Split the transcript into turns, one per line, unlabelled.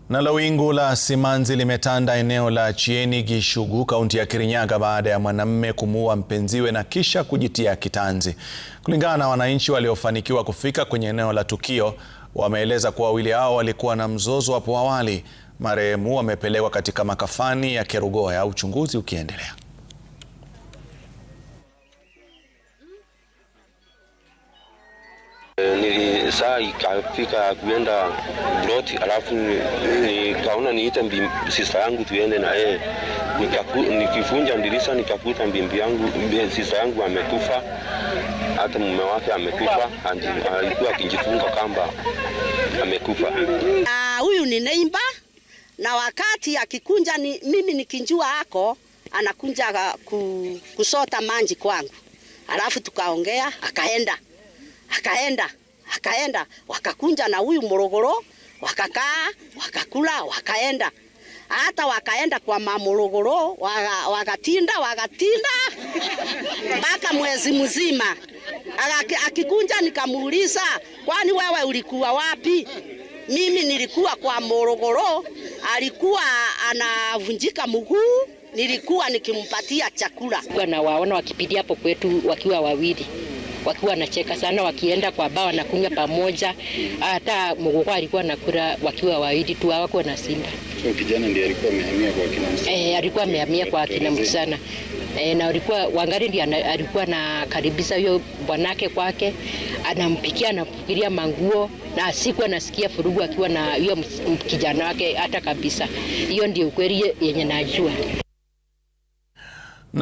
Nalo wingu la simanzi limetanda eneo la Chieni Gishugu, kaunti ya Kirinyaga baada ya mwanamume kumuua mpenziwe na kisha kujitia kitanzi. Kulingana na wananchi waliofanikiwa kufika kwenye eneo la tukio, wameeleza kuwa wawili hao walikuwa na mzozo hapo awali. Marehemu wamepelekwa katika makafani ya Kerugoya, uchunguzi ukiendelea.
Saa ikafika kuenda Broti, alafu nikaona niite sister yangu tuende na yeye. Nikifunja dirisha nikakuta bibi yangu, sister yangu amekufa, hata mume wake amekufa, alikuwa akijifunga kamba, amekufa.
Huyu ni neighbor, na wakati akikunja mimi nikinjua hako anakunja kusota manji kwangu, alafu tukaongea, akaenda wakakunja na huyu Morogoro, wakakaa, wakakula, wakaenda. Hata wakaenda kwa Morogoro, wakatinda mpaka mwezi mzima. Akikunja nikamuuliza, kwani wewe ulikuwa wapi? Mimi nilikuwa kwa Morogoro, alikuwa anavunjika mguu, nilikuwa nikimpatia chakula.
Na waona wakipitia hapo kwetu wakiwa wawili, wakiwa wanacheka sana, wakienda kwa baa na kunywa pamoja. Hata mgogo alikuwa anakula wakiwa wawili tu, hawako na sinda.
So kijana ndiye alikuwa amehamia kwa kina msana.
Alikuwa amehamia kwa kina msana. Na Wangari ndiye alikuwa anakaribisha huyo bwanake kwake, anampikia, anafikiria manguo, na siku anasikia furugu akiwa na huyo kijana wake hata kabisa. Hiyo ndio ukweli yenye najua.